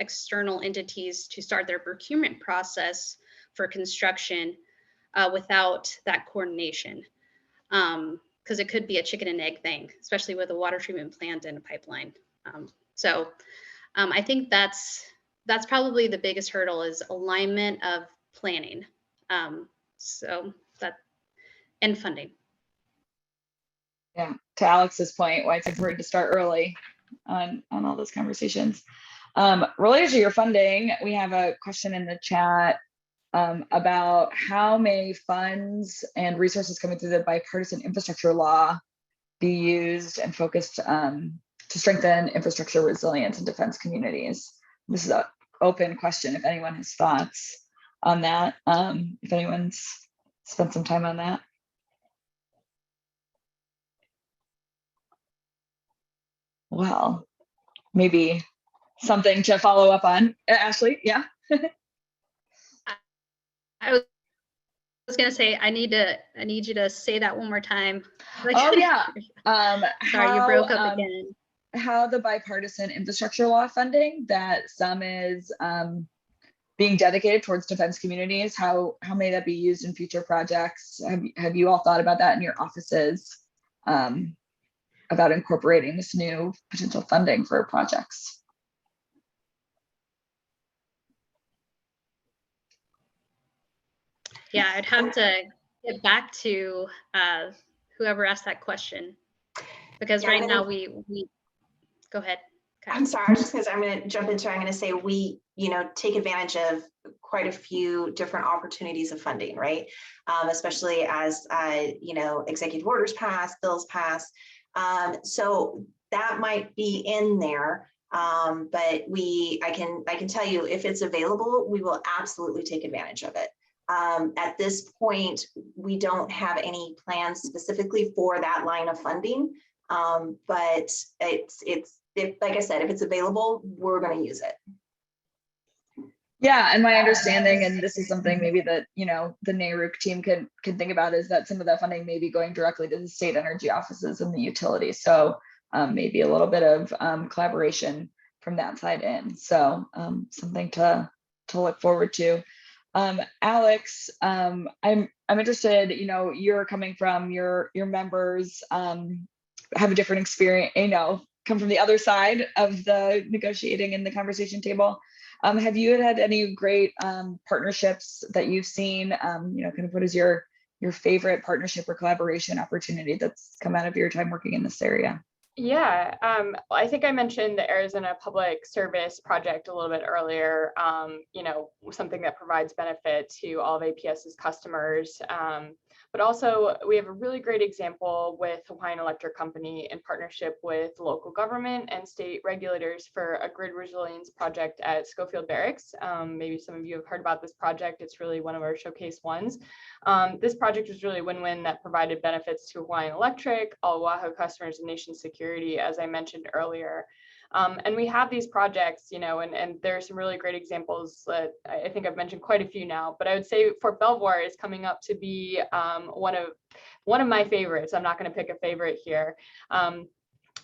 external entities to start their procurement process for construction without that coordination. Because it could be a chicken and egg thing, especially with a water treatment plant and a pipeline. So I think that's probably the biggest hurdle is alignment of planning. So that and funding. Yeah, to Alex's point, why it's important to start early on all those conversations. Related to your funding, we have a question in the chat about how may funds and resources coming through the bipartisan infrastructure law be used and focused to strengthen infrastructure resilience in defense communities. This is an open question if anyone has thoughts on that, if anyone's spent some time on that. Well, maybe something to follow up on. Ashley, yeah? I was going to say, I need you to say that one more time. Oh yeah. Sorry, you broke up again. How the bipartisan infrastructure law funding that some is being dedicated towards defense communities, how may that be used in future projects? Have you all thought about that in your offices, about incorporating this new potential funding for projects? Yeah, I'd have to get back to whoever asked that question, because right now we go ahead. I'm sorry, I'm going to jump into, I'm going to say we, take advantage of quite a few different opportunities of funding, right? Especially as, executive orders pass, bills pass. So that might be in there. But I can tell you, if it's available, we will absolutely take advantage of it. At this point, we don't have any plans specifically for that line of funding. But like I said, if it's available, we're going to use it. Yeah, and my understanding, and this is something maybe that the NARUC team can think about, is that some of that funding may be going directly to the state energy offices and the utilities. So maybe a little bit of collaboration from that side in. So something to look forward to. Alex, I'm interested. You're coming from your members have a different experience. Come from the other side of the negotiating and the conversation table. Have you had any great partnerships that you've seen? Kind of what is your favorite partnership or collaboration opportunity that's come out of your time working in this area? Yeah, I think I mentioned the Arizona Public Service project a little bit earlier, something that provides benefit to all of APS's customers. But also we have a really great example with Hawaiian Electric Company in partnership with local government and state regulators for a grid resilience project at Schofield Barracks. Maybe some of you have heard about this project. It's really one of our showcase ones. This project was really a win-win that provided benefits to Hawaiian Electric, all Oahu customers, and nation security, as I mentioned earlier. And we have these projects, and there are some really great examples that I think I've mentioned quite a few now, but I would say Fort Belvoir is coming up to be one of my favorites. I'm not going to pick a favorite here.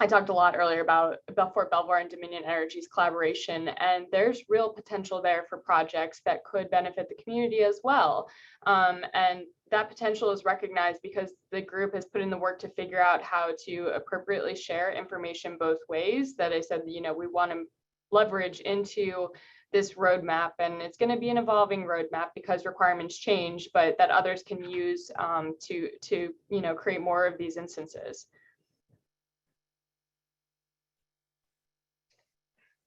I talked a lot earlier about Fort Belvoir and Dominion Energy's collaboration, and there's real potential there for projects that could benefit the community as well. And that potential is recognized because the group has put in the work to figure out how to appropriately share information both ways. That I said, we want to leverage into this roadmap, and it's going to be an evolving roadmap because requirements change, but that others can use to create more of these instances.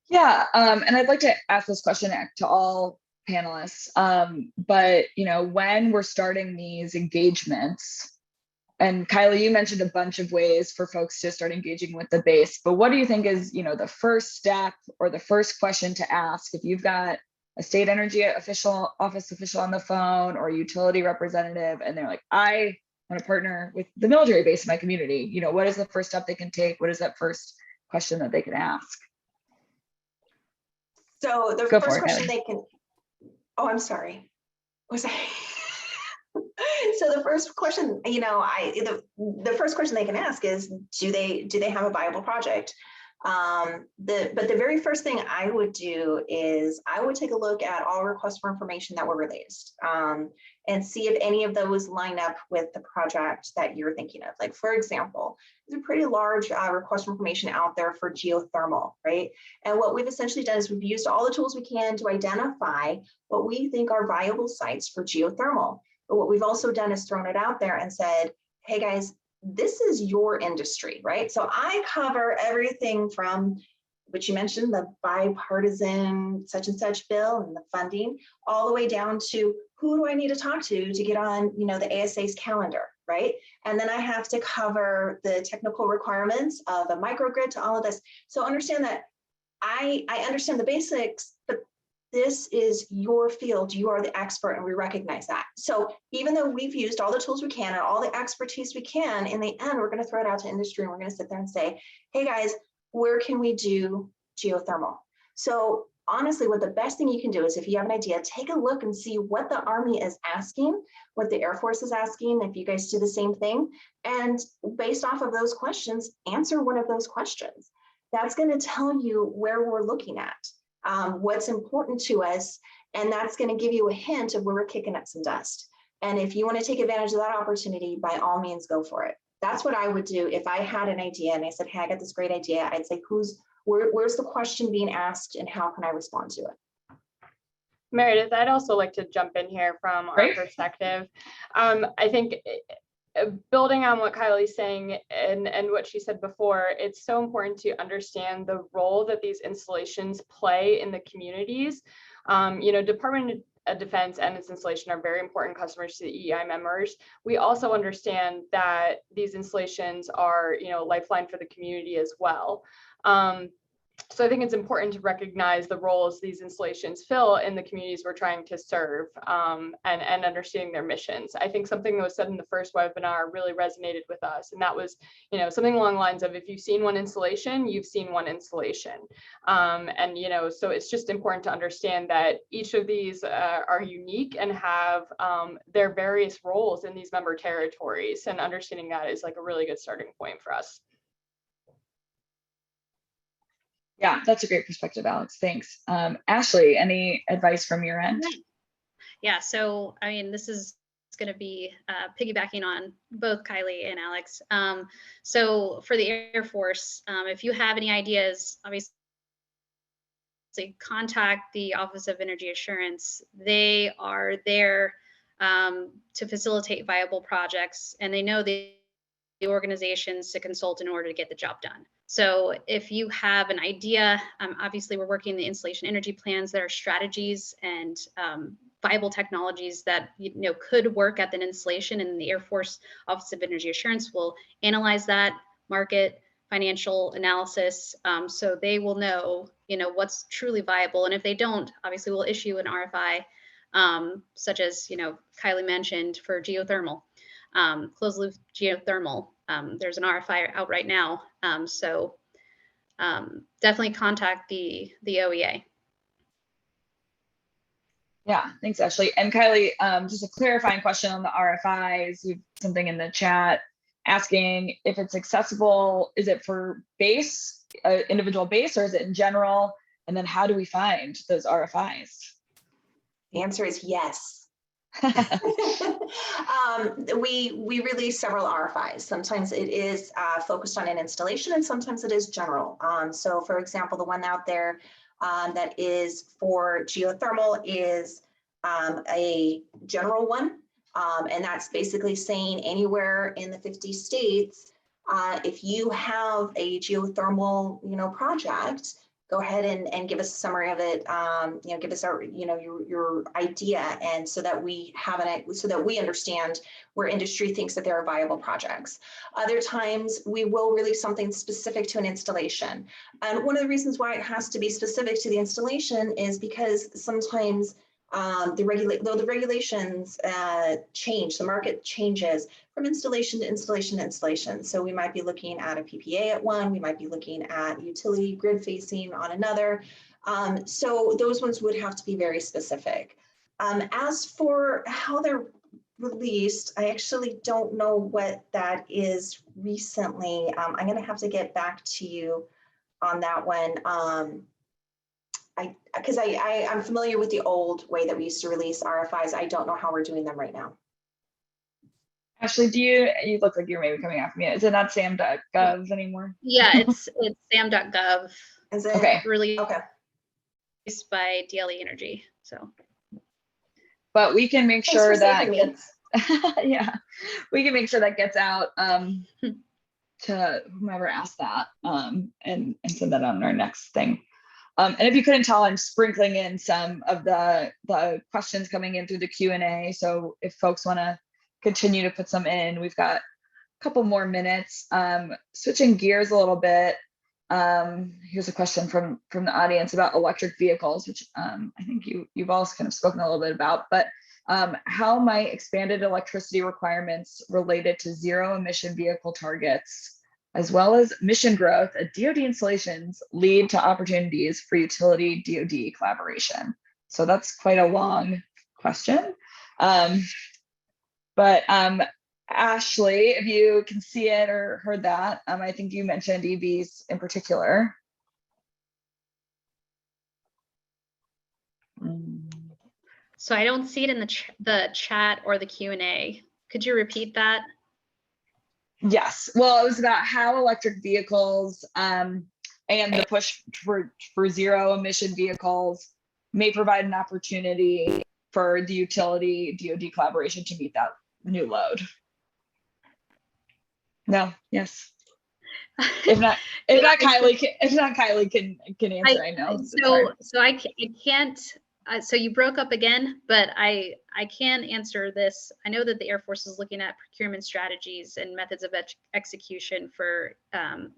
Yeah, and I'd like to ask this question to all panelists, but when we're starting these engagements, and Kylie, you mentioned a bunch of ways for folks to start engaging with the base, but what do you think is the first step or the first question to ask if you've got a state energy office official on the phone or a utility representative and they're like, I want to partner with the military base in my community? What is the first step they can take? What is that first question that they can ask? So the first question they can, oh, I'm sorry. Was I? So the first question, the first question they can ask is, do they have a viable project? But the very first thing I would do is I would take a look at all requests for information that were released and see if any of those line up with the project that you're thinking of. Like, for example, there's a pretty large request for information out there for geothermal, right? And what we've essentially done is we've used all the tools we can to identify what we think are viable sites for geothermal. But what we've also done is thrown it out there and said, hey guys, this is your industry, right? So I cover everything from, which you mentioned, the bipartisan such and such bill and the funding, all the way down to who do I need to talk to get on, the ASA's calendar, right? And then I have to cover the technical requirements of a microgrid to all of this. So understand that I understand the basics, but this is your field. You are the expert, and we recognize that. So even though we've used all the tools we can and all the expertise we can, in the end, we're going to throw it out to industry, and we're going to sit there and say, hey guys, where can we do geothermal? So honestly, what the best thing you can do is, if you have an idea, take a look and see what the Army is asking, what the Air Force is asking, if you guys do the same thing. And based off of those questions, answer one of those questions. That's going to tell you where we're looking at, what's important to us. And that's going to give you a hint of where we're kicking up some dust. And if you want to take advantage of that opportunity, by all means, go for it. That's what I would do if I had an idea and I said, hey, I got this great idea. I'd say, where's the question being asked and how can I respond to it? Meredith, I'd also like to jump in here from our perspective. I think building on what Kylie's saying and what she said before, it's so important to understand the role that these installations play in the communities. Department of Defense and its installation are very important customers to the EEI members. We also understand that these installations are, lifeline for the community as well. So I think it's important to recognize the roles these installations fill in the communities we're trying to serve, and understanding their missions. I think something that was said in the first webinar really resonated with us, and that was, something along the lines of, if you've seen one installation, you've seen one installation. So it's just important to understand that each of these are unique and have their various roles in these member territories, and understanding that is like a really good starting point for us. Yeah, that's a great perspective, Alex. Thanks. Ashley, any advice from your end? Yeah, so I mean, this is going to be piggybacking on both Kylie and Alex. So for the Air Force, if you have any ideas, obviously contact the Office of Energy Assurance. They are there to facilitate viable projects, and they know the organizations to consult in order to get the job done. So if you have an idea, obviously we're working the installation energy plans. There are strategies and viable technologies that could work at the installation, and the Air Force Office of Energy Assurance will analyze that market financial analysis, so they will know what's truly viable. And if they don't, obviously we'll issue an RFI, such as Kylie mentioned for geothermal, closed loop geothermal. There's an RFI out right now, so definitely contact the OEA. Yeah, thanks, Ashley. And Kylie, just a clarifying question on the RFIs. You've something in the chat asking if it's accessible. Is it for base, individual base, or is it in general? And then how do we find those RFIs? The answer is yes. We release several RFIs. Sometimes it is focused on an installation, and sometimes it is general. So for example, the one out there that is for geothermal is a general one. And that's basically saying anywhere in the 50 states, if you have a geothermal, project, go ahead and give us a summary of it. Give us our, your idea, and so that we have so that we understand where industry thinks that there are viable projects. Other times we will release something specific to an installation. And one of the reasons why it has to be specific to the installation is because sometimes the regulations change, the market changes from installation to installation to installation. So we might be looking at a PPA at one, we might be looking at utility grid facing on another. So those ones would have to be very specific. As for how they're released, I actually don't know what that is recently. I'm going to have to get back to you on that one. Because I'm familiar with the old way that we used to release RFIs. I don't know how we're doing them right now. Ashley, you look like you're maybe coming after me. Is it not sam.gov anymore? Yeah, it's sam.gov. Is it? Okay. Released Okay. by DLE Energy. So, but we can make sure that gets, yeah, we can make sure that gets out to whomever asked that, and send that on our next thing. And if you couldn't tell, I'm sprinkling in some of the questions coming in through the Q&A. So if folks want to continue to put some in, we've got a couple more minutes. Switching gears a little bit. Here's a question from the audience about electric vehicles, which I think you've all kind of spoken a little bit about. But how might expanded electricity requirements related to zero emission vehicle targets as well as mission growth at DoD installations lead to opportunities for utility DoD collaboration? So that's quite a long question. But Ashley, if you can see it or heard that, I think you mentioned EVs in particular. So I don't see it in the chat or the Q&A. Could you repeat that? Yes. Well, it was about how electric vehicles and the push for zero emission vehicles may provide an opportunity for the utility DoD collaboration to meet that new load. No. Yes. If not Kylie can answer. I know. So I can't. So you broke up again, but I can answer this. I know that the Air Force is looking at procurement strategies and methods of execution for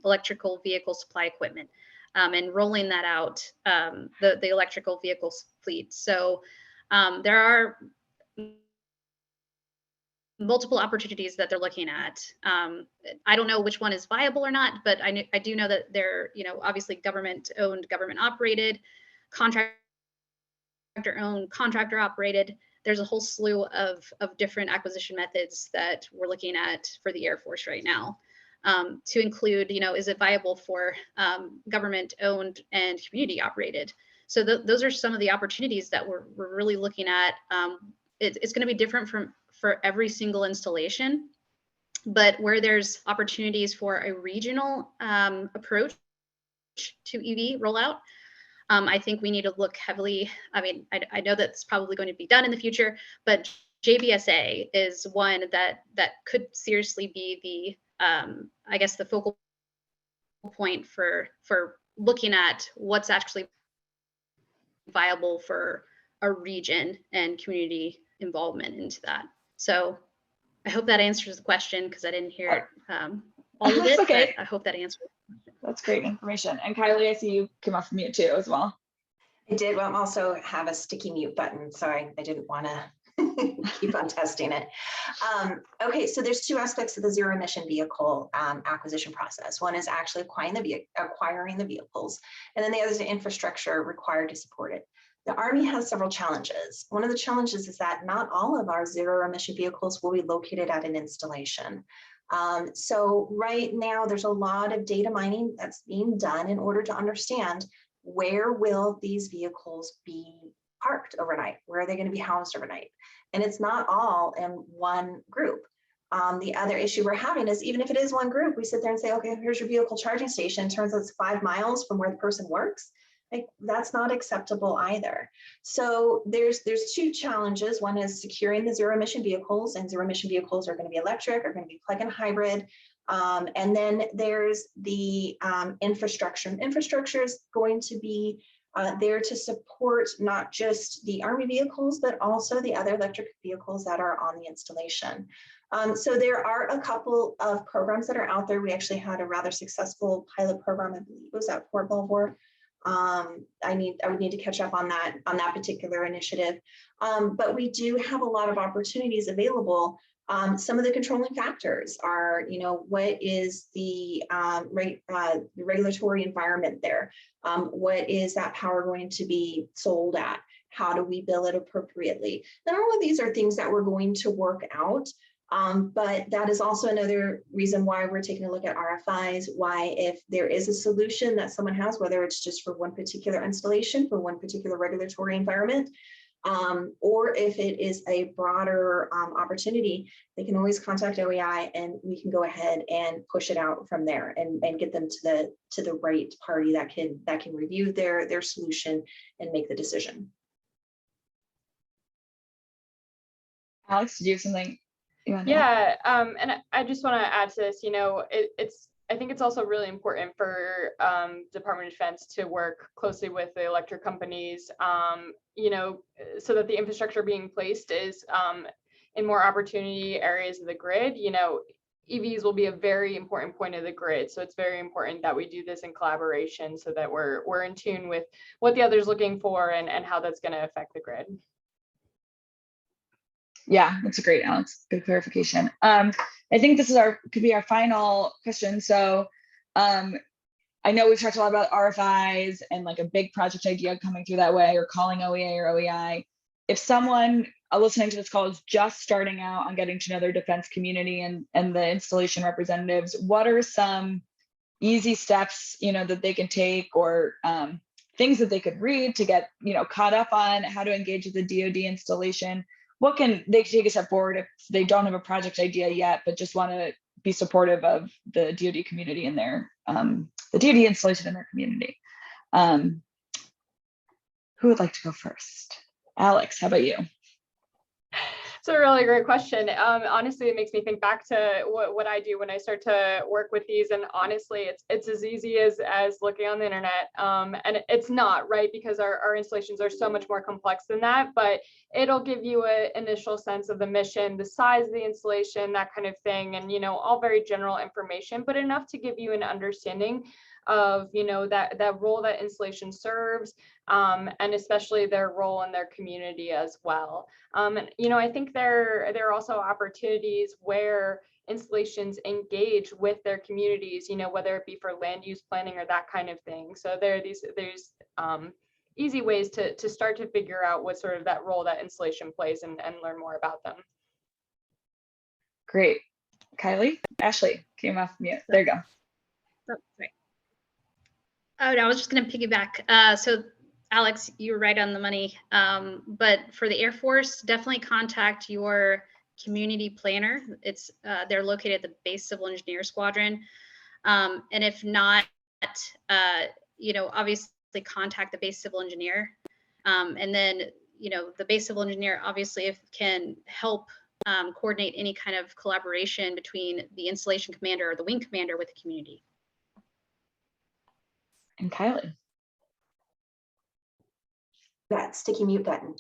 electrical vehicle supply equipment and rolling that out, the electrical vehicle fleet. So there are multiple opportunities that they're looking at. I don't know which one is viable or not, but I do know that they're, obviously government owned, government operated, contractor owned, contractor operated. There's a whole slew of different acquisition methods that we're looking at for the Air Force right now, to include, is it viable for government owned and community operated? So those are some of the opportunities that we're really looking at. It's going to be different for every single installation, but where there's opportunities for a regional approach to EV rollout, I think we need to look heavily. I mean, I know that's probably going to be done in the future, but JBSA is one that could seriously be the, I guess, the focal point for looking at what's actually viable for a region and community involvement into that. So I hope that answers the question, because I didn't hear all of it. Okay. But I hope that answers. That's great information. And Kylie, I see you came off mute too as well. I did. Well, I also have a sticky mute button, so I didn't want to keep on testing it. Okay, so there's two aspects of the zero emission vehicle acquisition process. One is actually acquiring the vehicles, and then the other is the infrastructure required to support it. The Army has several challenges. One of the challenges is that not all of our zero emission vehicles will be located at an installation. So right now there's a lot of data mining that's being done in order to understand where will these vehicles be parked overnight? Where are they going to be housed overnight? And it's not all in one group. The other issue we're having is, even if it is one group, we sit there and say, okay, here's your vehicle charging station. Turns out it's 5 miles from where the person works. Like, that's not acceptable either. So there's two challenges. One is securing the zero emission vehicles, and zero emission vehicles are going to be electric, are going to be plug-in hybrid. And then there's the infrastructure. Infrastructure is going to be there to support not just the Army vehicles, but also the other electric vehicles that are on the installation. So there are a couple of programs that are out there. We actually had a rather successful pilot program, I believe it was at Fort Belvoir. I would need to catch up on that particular initiative. But we do have a lot of opportunities available. Some of the controlling factors are, what is the regulatory environment there? What is that power going to be sold at? How do we bill it appropriately? And all of these are things that we're going to work out. But that is also another reason why we're taking a look at RFIs, why if there is a solution that someone has, whether it's just for one particular installation, for one particular regulatory environment, or if it is a broader opportunity, they can always contact OEI and we can go ahead and push it out from there and get them to the right party that can review their solution and make the decision. Alex, did you have something? Yeah, and I just want to add to this, I think it's also really important for Department of Defense to work closely with the electric companies, so that the infrastructure being placed is in more opportunity areas of the grid. EVs will be a very important point of the grid. So it's very important that we do this in collaboration so that we're in tune with what the other's looking for and how that's going to affect the grid. Yeah, that's a great, Alex. Good clarification. I think this is could be our final question. So I know we've talked a lot about RFIs and like a big project idea coming through that way, or calling OEA or OEI. If someone listening to this call is just starting out on getting to know their defense community and the installation representatives, what are some easy steps, that they can take, or things that they could read to get, caught up on how to engage with the DoD installation? What can they take a step forward if they don't have a project idea yet, but just want to be supportive of the DoD community and their the DoD installation in their community? Who would like to go first? Alex, how about you? It's a really great question. Honestly, it makes me think back to what I do when I start to work with these. And honestly, it's as easy as looking on the internet. And it's not, right? Because our installations are so much more complex than that, but it'll give you an initial sense of the mission, the size of the installation, that kind of thing. And, all very general information, but enough to give you an understanding of, that role that installation serves, and especially their role in their community as well. And, I think there are also opportunities where installations engage with their communities, whether it be for land use planning or that kind of thing. So there's easy ways to start to figure out what sort of that role that installation plays and learn more about them. Great. Kylie? Ashley came off mute. There you go. Oh, right. Oh, no, I was just going to piggyback. So Alex, you were right on the money. But for the Air Force, definitely contact your community planner. They're located at the Base Civil Engineer Squadron. And if not, obviously contact the Base Civil Engineer. And then, the Base Civil Engineer obviously can help coordinate any kind of collaboration between the installation commander or the wing commander with the community. And Kylie. That sticky mute button.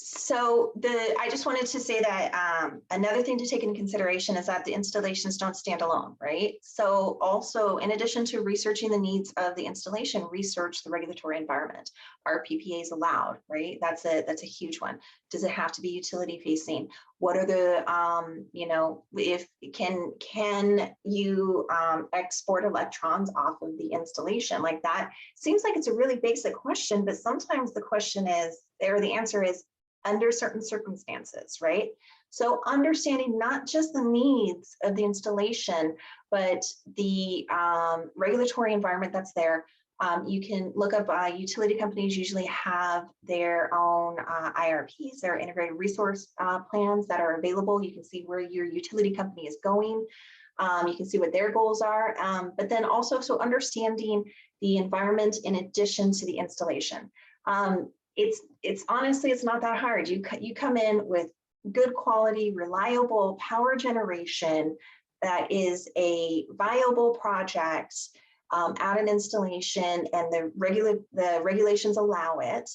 So I just wanted to say that another thing to take into consideration is that the installations don't stand alone, right? So also, in addition to researching the needs of the installation, research the regulatory environment. Are PPAs allowed, right? That's a huge one. Does it have to be utility facing? What are the, if can you export electrons off of the installation? Like that seems like it's a really basic question, but sometimes the question is, or the answer is, under certain circumstances, right? So understanding not just the needs of the installation, but the regulatory environment that's there. You can look up utility companies usually have their own IRPs, their integrated resource plans that are available. You can see where your utility company is going. You can see what their goals are, but then also so understanding the environment in addition to the installation. It's honestly, it's not that hard. You come in with good quality, reliable power generation that is a viable project at an installation, and the regulations allow it.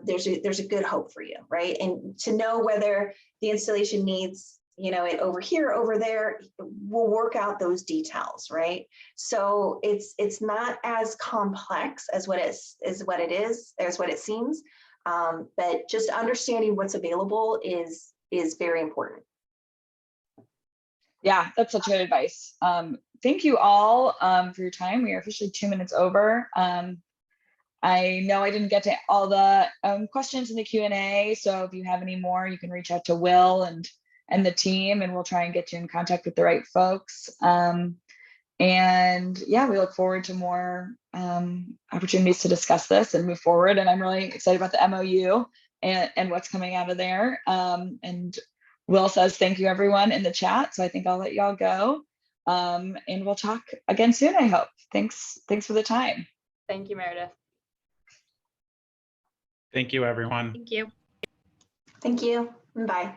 There's a good hope for you, right? And to know whether the installation needs, it over here, over there, we'll work out those details, right? So it's not as complex as what it seems, but just understanding what's available is very important. Yeah, that's such good advice. Thank you all for your time. We are officially 2 minutes over. I know I didn't get to all the questions in the Q&A, so if you have any more, you can reach out to Will and the team, and we'll try and get you in contact with the right folks. And yeah, we look forward to more opportunities to discuss this and move forward. And I'm really excited about the MOU and what's coming out of there. And Will says, thank you everyone in the chat. So I think I'll let y'all go. And we'll talk again soon, I hope. Thanks for the time. Thank you, Meredith. Thank you, everyone. Thank you. Thank you. Bye.